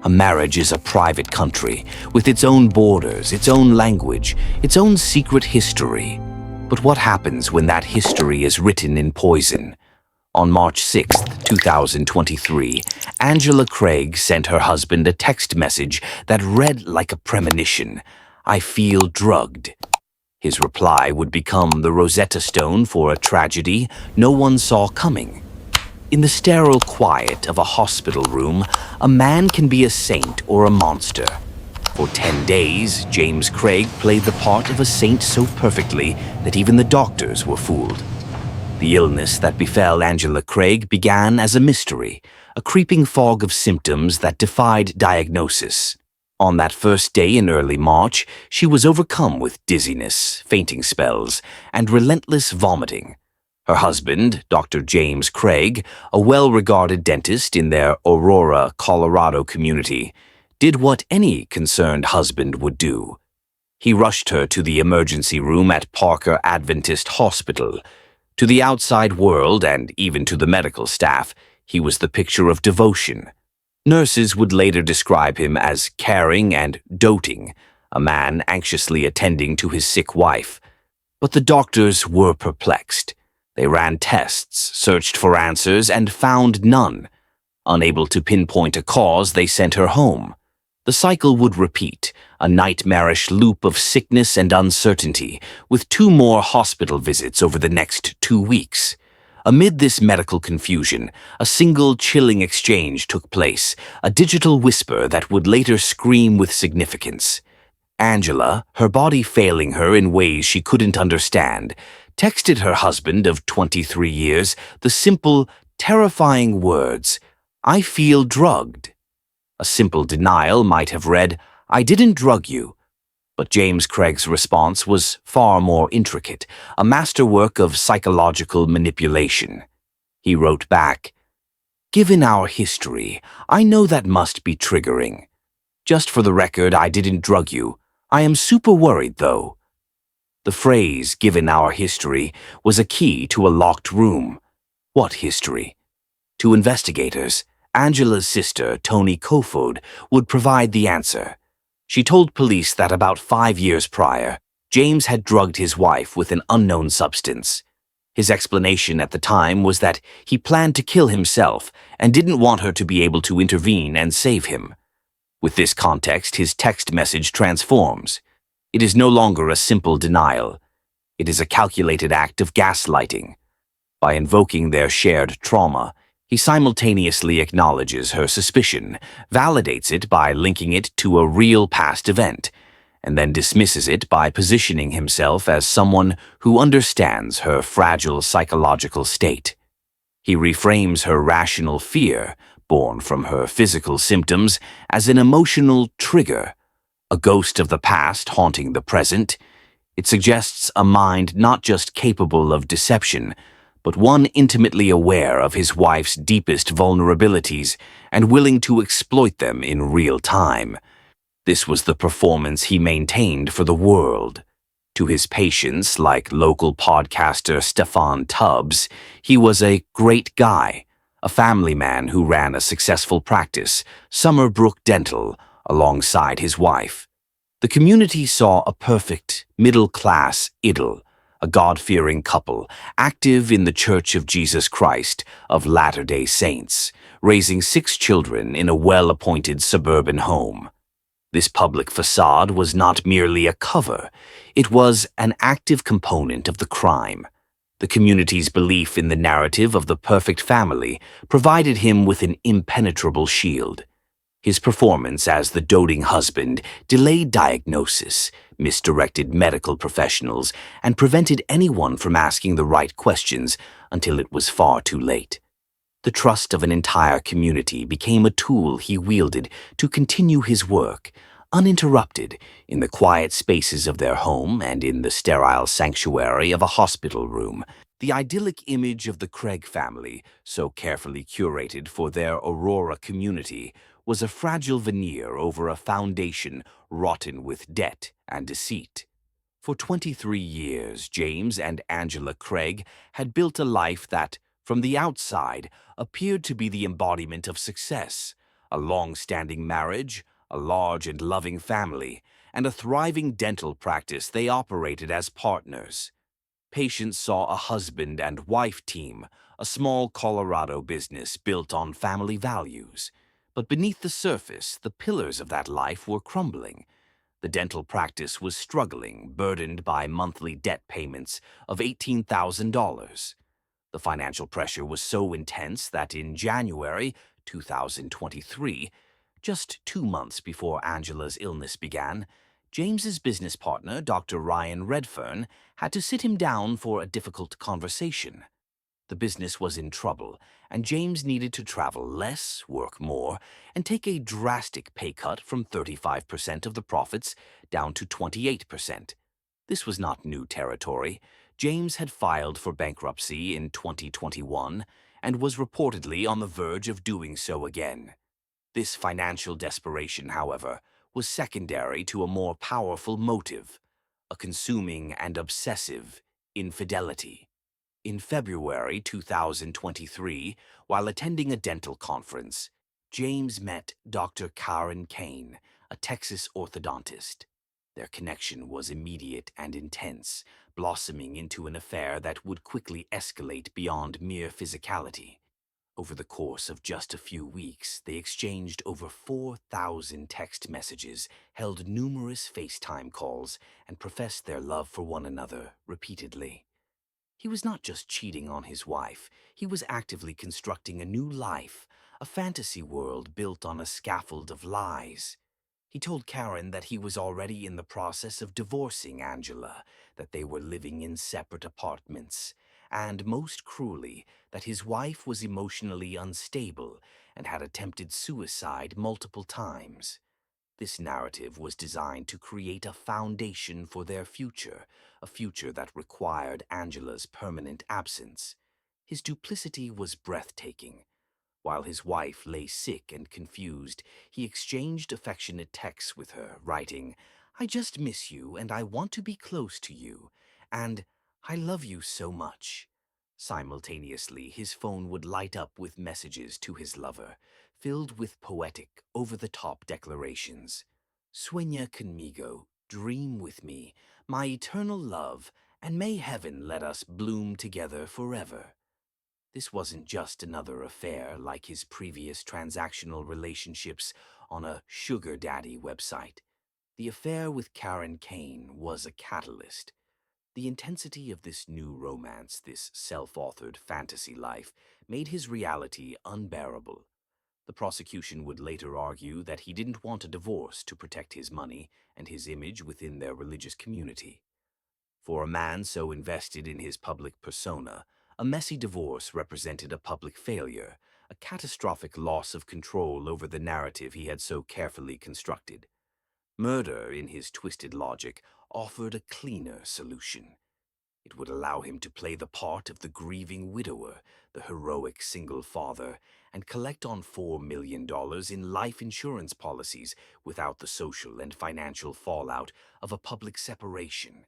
A marriage is a private country, with its own borders, its own language, its own secret history. But what happens when that history is written in poison? On March 6, 2023, Angela Craig sent her husband a text message that read like a premonition. "I feel drugged." His reply would become the Rosetta Stone for a tragedy no one saw coming. In the sterile quiet of a hospital room, a man can be a saint or a monster. For 10 days, James Craig played the part of a saint so perfectly that even the doctors were fooled. The illness that befell Angela Craig began as a mystery, a creeping fog of symptoms that defied diagnosis. On that first day in early March, she was overcome with dizziness, fainting spells, and relentless vomiting. Her husband, Dr. James Craig, a well-regarded dentist in their Aurora, Colorado community, did what any concerned husband would do. He rushed her to the emergency room at Parker Adventist Hospital. To the outside world, and even to the medical staff, he was the picture of devotion. Nurses would later describe him as caring and doting, a man anxiously attending to his sick wife. But the doctors were perplexed. They ran tests, searched for answers, and found none. Unable to pinpoint a cause, they sent her home. The cycle would repeat, a nightmarish loop of sickness and uncertainty, with 2 more hospital visits over the next 2 weeks. Amid this medical confusion, a single chilling exchange took place, a digital whisper that would later scream with significance. Angela, her body failing her in ways she couldn't understand, texted her husband of 23 years the simple, terrifying words, "I feel drugged." A simple denial might have read, "I didn't drug you." But James Craig's response was far more intricate, a masterwork of psychological manipulation. He wrote back, "Given our history, I know that must be triggering. Just for the record, I didn't drug you. I am super worried, though." The phrase, "given our history," was a key to a locked room. What history? To investigators, Angela's sister, Toni Kofod, would provide the answer. She told police that about 5 years prior, James had drugged his wife with an unknown substance. His explanation at the time was that he planned to kill himself and didn't want her to be able to intervene and save him. With this context, his text message transforms. It is no longer a simple denial. It is a calculated act of gaslighting. By invoking their shared trauma, he simultaneously acknowledges her suspicion, validates it by linking it to a real past event, and then dismisses it by positioning himself as someone who understands her fragile psychological state. He reframes her rational fear, born from her physical symptoms, as an emotional trigger, a ghost of the past haunting the present. It suggests a mind not just capable of deception, but one intimately aware of his wife's deepest vulnerabilities and willing to exploit them in real time. This was the performance he maintained for the world. To his patients, like local podcaster Stefan Tubbs, he was a great guy, a family man who ran a successful practice, Summerbrook Dental, alongside his wife. The community saw a perfect, middle-class idyll, a God-fearing couple, active in the Church of Jesus Christ of Latter-day Saints, raising 6 children in a well-appointed suburban home. This public facade was not merely a cover, it was an active component of the crime. The community's belief in the narrative of the perfect family provided him with an impenetrable shield. His performance as the doting husband delayed diagnosis, misdirected medical professionals, and prevented anyone from asking the right questions until it was far too late. The trust of an entire community became a tool he wielded to continue his work, uninterrupted, in the quiet spaces of their home and in the sterile sanctuary of a hospital room. The idyllic image of the Craig family, so carefully curated for their Aurora community, was a fragile veneer over a foundation rotten with debt and deceit. For 23 years, James and Angela Craig had built a life that, from the outside, appeared to be the embodiment of success, a long-standing marriage, a large and loving family, and a thriving dental practice. They operated as partners. Patients saw a husband and wife team, a small Colorado business built on family values. But beneath the surface, the pillars of that life were crumbling. The dental practice was struggling, burdened by monthly debt payments of $18,000. The financial pressure was so intense that in January 2023, just 2 months before Angela's illness began, James's business partner, Dr. Ryan Redfern, had to sit him down for a difficult conversation. The business was in trouble, and James needed to travel less, work more, and take a drastic pay cut from 35% of the profits down to 28%. This was not new territory. James had filed for bankruptcy in 2021 and was reportedly on the verge of doing so again. This financial desperation, however, was secondary to a more powerful motive, a consuming and obsessive infidelity. In February 2023, while attending a dental conference, James met Dr. Karen Kane, a Texas orthodontist. Their connection was immediate and intense, blossoming into an affair that would quickly escalate beyond mere physicality. Over the course of just a few weeks, they exchanged over 4,000 text messages, held numerous FaceTime calls, and professed their love for one another repeatedly. He was not just cheating on his wife, he was actively constructing a new life, a fantasy world built on a scaffold of lies. He told Karen that he was already in the process of divorcing Angela, that they were living in separate apartments, and most cruelly, that his wife was emotionally unstable and had attempted suicide multiple times. This narrative was designed to create a foundation for their future, a future that required Angela's permanent absence. His duplicity was breathtaking. While his wife lay sick and confused, he exchanged affectionate texts with her, writing, "I just miss you and I want to be close to you," and "I love you so much." Simultaneously, his phone would light up with messages to his lover, filled with poetic, over-the-top declarations. "Sueña conmigo, dream with me, my eternal love, and may heaven let us bloom together forever." This wasn't just another affair like his previous transactional relationships on a sugar daddy website. The affair with Karen Kane was a catalyst. The intensity of this new romance, this self-authored fantasy life, made his reality unbearable. The prosecution would later argue that he didn't want a divorce to protect his money and his image within their religious community. For a man so invested in his public persona, a messy divorce represented a public failure, a catastrophic loss of control over the narrative he had so carefully constructed. Murder, in his twisted logic, offered a cleaner solution. It would allow him to play the part of the grieving widower, the heroic single father, and collect on $4 million in life insurance policies without the social and financial fallout of a public separation.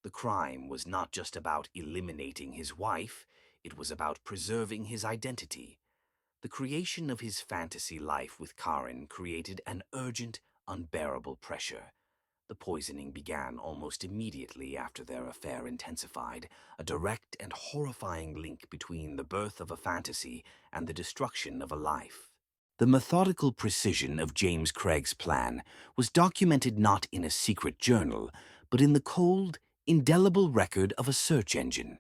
The crime was not just about eliminating his wife, it was about preserving his identity. The creation of his fantasy life with Karen created an urgent, unbearable pressure. The poisoning began almost immediately after their affair intensified, a direct and horrifying link between the birth of a fantasy and the destruction of a life. The methodical precision of James Craig's plan was documented not in a secret journal, but in the cold, indelible record of a search engine.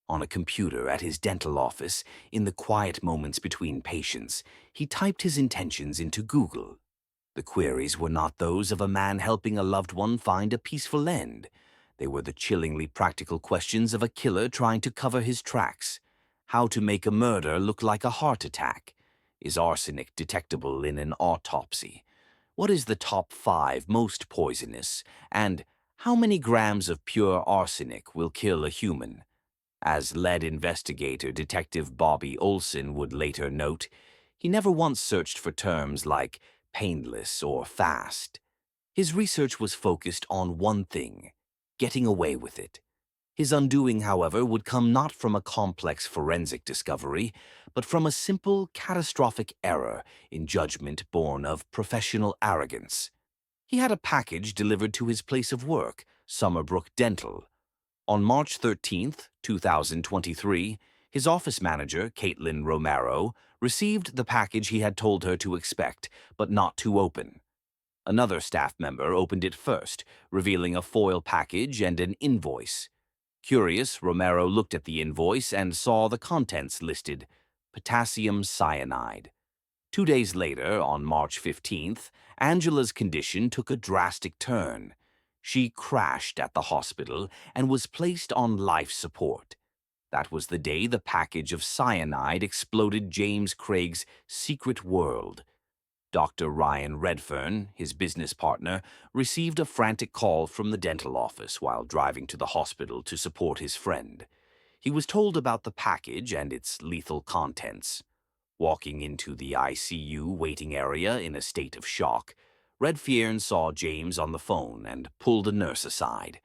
On a computer at his dental office, in the quiet moments between patients, he typed his intentions into Google. The queries were not those of a man helping a loved one find a peaceful end. They were the chillingly practical questions of a killer trying to cover his tracks. How to make a murder look like a heart attack? Is arsenic detectable in an autopsy? What is the top 5 most poisonous? And how many grams of pure arsenic will kill a human? As lead investigator Detective Bobby Olson would later note, he never once searched for terms like painless or fast. His research was focused on one thing: getting away with it. His undoing, however, would come not from a complex forensic discovery, but from a simple, catastrophic error in judgment born of professional arrogance. He had a package delivered to his place of work, Summerbrook Dental. On March 13th, 2023, his office manager, Caitlin Romero, received the package he had told her to expect, but not to open. Another staff member opened it first, revealing a foil package and an invoice. Curious, Romero looked at the invoice and saw the contents listed: potassium cyanide. 2 days later, on March 15th, Angela's condition took a drastic turn. She crashed at the hospital and was placed on life support. That was the day the package of cyanide exploded James Craig's secret world. Dr. Ryan Redfern, his business partner, received a frantic call from the dental office while driving to the hospital to support his friend. He was told about the package and its lethal contents. Walking into the ICU waiting area in a state of shock, Redfern saw James on the phone and pulled a nurse aside.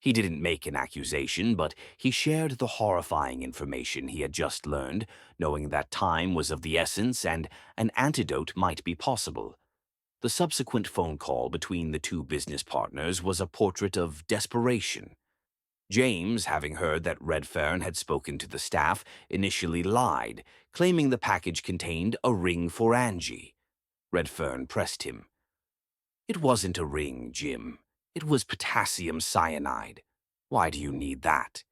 He didn't make an accusation, but he shared the horrifying information he had just learned, knowing that time was of the essence and an antidote might be possible. The subsequent phone call between the two business partners was a portrait of desperation. James, having heard that Redfern had spoken to the staff, initially lied, claiming the package contained a ring for Angie. Redfern pressed him. "It wasn't a ring, Jim. It was potassium cyanide. Why do you need that?"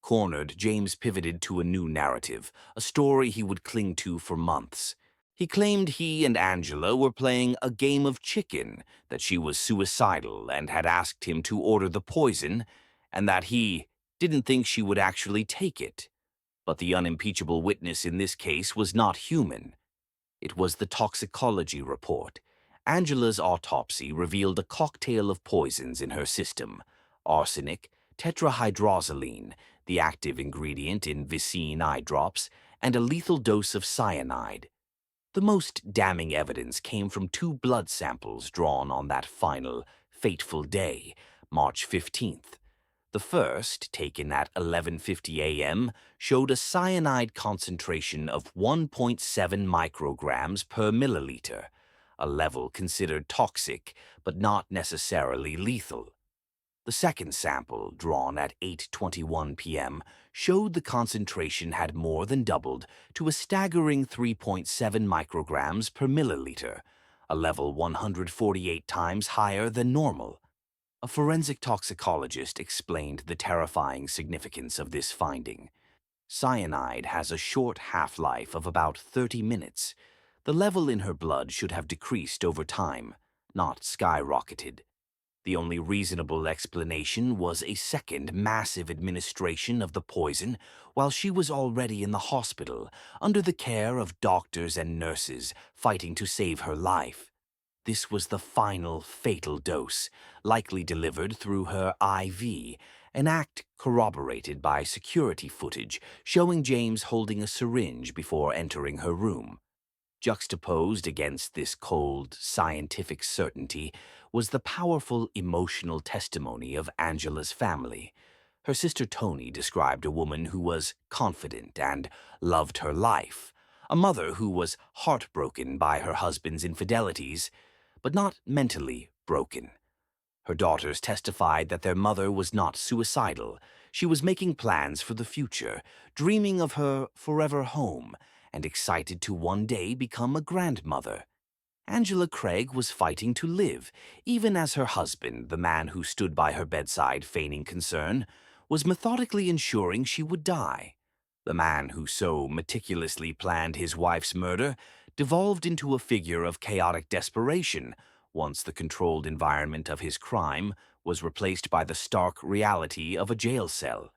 Cornered, James pivoted to a new narrative, a story he would cling to for months. He claimed he and Angela were playing a game of chicken, that she was suicidal and had asked him to order the poison, and that he didn't think she would actually take it. But the unimpeachable witness in this case was not human. It was the toxicology report. Angela's autopsy revealed a cocktail of poisons in her system: arsenic, tetrahydrozoline, the active ingredient in Vicine eye drops, and a lethal dose of cyanide. The most damning evidence came from two blood samples drawn on that final, fateful day, March 15th. The first, taken at 11:50 a.m., showed a cyanide concentration of 1.7 micrograms per milliliter, a level considered toxic but not necessarily lethal. The second sample, drawn at 8:21 p.m., showed the concentration had more than doubled to a staggering 3.7 micrograms per milliliter, a level 148 times higher than normal. A forensic toxicologist explained the terrifying significance of this finding. Cyanide has a short half-life of about 30 minutes. The level in her blood should have decreased over time, not skyrocketed. The only reasonable explanation was a second massive administration of the poison while she was already in the hospital, under the care of doctors and nurses fighting to save her life. This was the final fatal dose, likely delivered through her IV, an act corroborated by security footage showing James holding a syringe before entering her room. Juxtaposed against this cold, scientific certainty was the powerful emotional testimony of Angela's family. Her sister Toni described a woman who was confident and loved her life, a mother who was heartbroken by her husband's infidelities, but not mentally broken. Her daughters testified that their mother was not suicidal. She was making plans for the future, dreaming of her forever home, and excited to one day become a grandmother. Angela Craig was fighting to live, even as her husband, the man who stood by her bedside feigning concern, was methodically ensuring she would die. The man who so meticulously planned his wife's murder devolved into a figure of chaotic desperation once the controlled environment of his crime was replaced by the stark reality of a jail cell.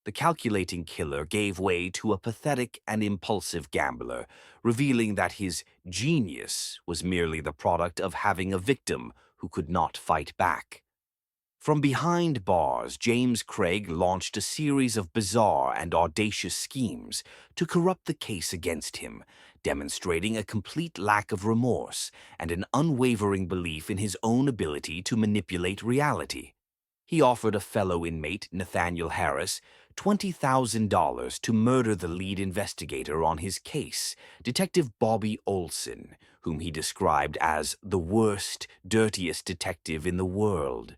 The calculating killer gave way to a pathetic and impulsive gambler, revealing that his genius was merely the product of having a victim who could not fight back. From behind bars, James Craig launched a series of bizarre and audacious schemes to corrupt the case against him, demonstrating a complete lack of remorse and an unwavering belief in his own ability to manipulate reality. He offered a fellow inmate, Nathaniel Harris, $20,000 to murder the lead investigator on his case, Detective Bobby Olson, whom he described as the worst, dirtiest detective in the world.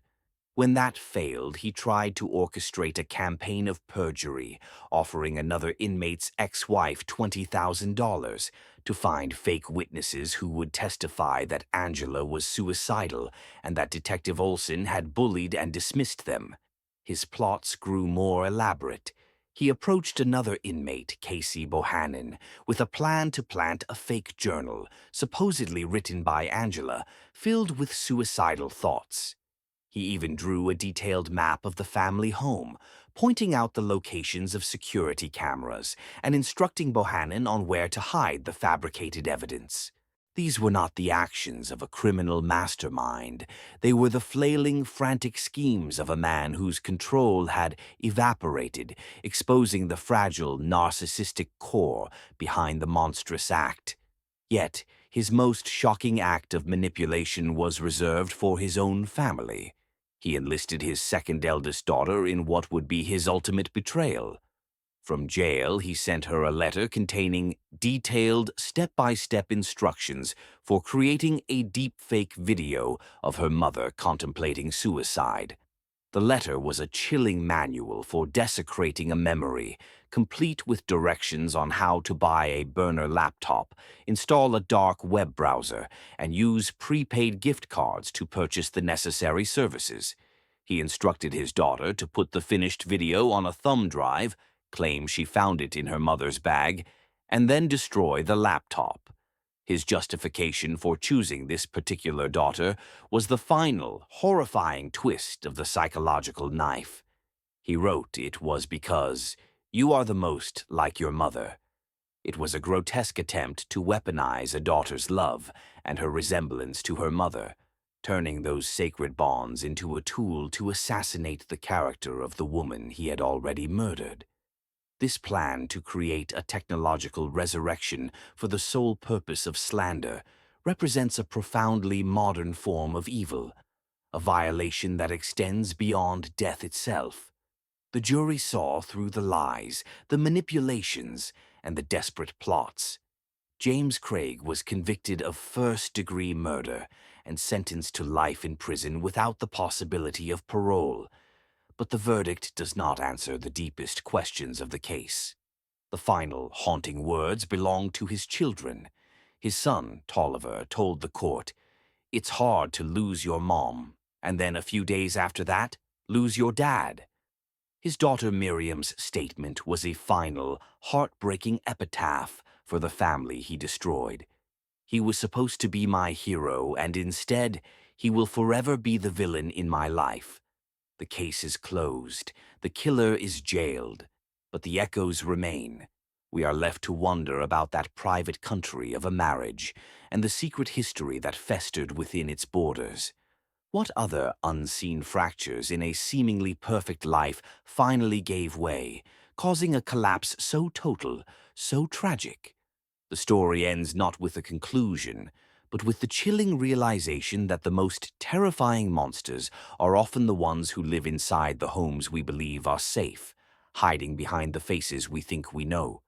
When that failed, he tried to orchestrate a campaign of perjury, offering another inmate's ex-wife $20,000 to find fake witnesses who would testify that Angela was suicidal and that Detective Olson had bullied and dismissed them. His plots grew more elaborate. He approached another inmate, Casey Bohannon, with a plan to plant a fake journal, supposedly written by Angela, filled with suicidal thoughts. He even drew a detailed map of the family home, pointing out the locations of security cameras and instructing Bohannon on where to hide the fabricated evidence. These were not the actions of a criminal mastermind. They were the flailing, frantic schemes of a man whose control had evaporated, exposing the fragile, narcissistic core behind the monstrous act. Yet, his most shocking act of manipulation was reserved for his own family. He enlisted his second eldest daughter in what would be his ultimate betrayal. From jail, he sent her a letter containing detailed, step-by-step instructions for creating a deepfake video of her mother contemplating suicide. The letter was a chilling manual for desecrating a memory, complete with directions on how to buy a burner laptop, install a dark web browser, and use prepaid gift cards to purchase the necessary services. He instructed his daughter to put the finished video on a thumb drive, claim she found it in her mother's bag, and then destroy the laptop. His justification for choosing this particular daughter was the final, horrifying twist of the psychological knife. He wrote it was because you are the most like your mother. It was a grotesque attempt to weaponize a daughter's love and her resemblance to her mother, turning those sacred bonds into a tool to assassinate the character of the woman he had already murdered. This plan to create a technological resurrection for the sole purpose of slander represents a profoundly modern form of evil, a violation that extends beyond death itself. The jury saw through the lies, the manipulations, and the desperate plots. James Craig was convicted of first-degree murder and sentenced to life in prison without the possibility of parole. But the verdict does not answer the deepest questions of the case. The final, haunting words belong to his children. His son, Tolliver, told the court, "It's hard to lose your mom, and then a few days after that, lose your dad." His daughter Miriam's statement was a final, heartbreaking epitaph for the family he destroyed. "He was supposed to be my hero, and instead, he will forever be the villain in my life. The case is closed, the killer is jailed, but the echoes remain. We are left to wonder about that private country of a marriage and the secret history that festered within its borders. What other unseen fractures in a seemingly perfect life finally gave way, causing a collapse so total, so tragic? The story ends not with a conclusion, but with the chilling realization that the most terrifying monsters are often the ones who live inside the homes we believe are safe, hiding behind the faces we think we know.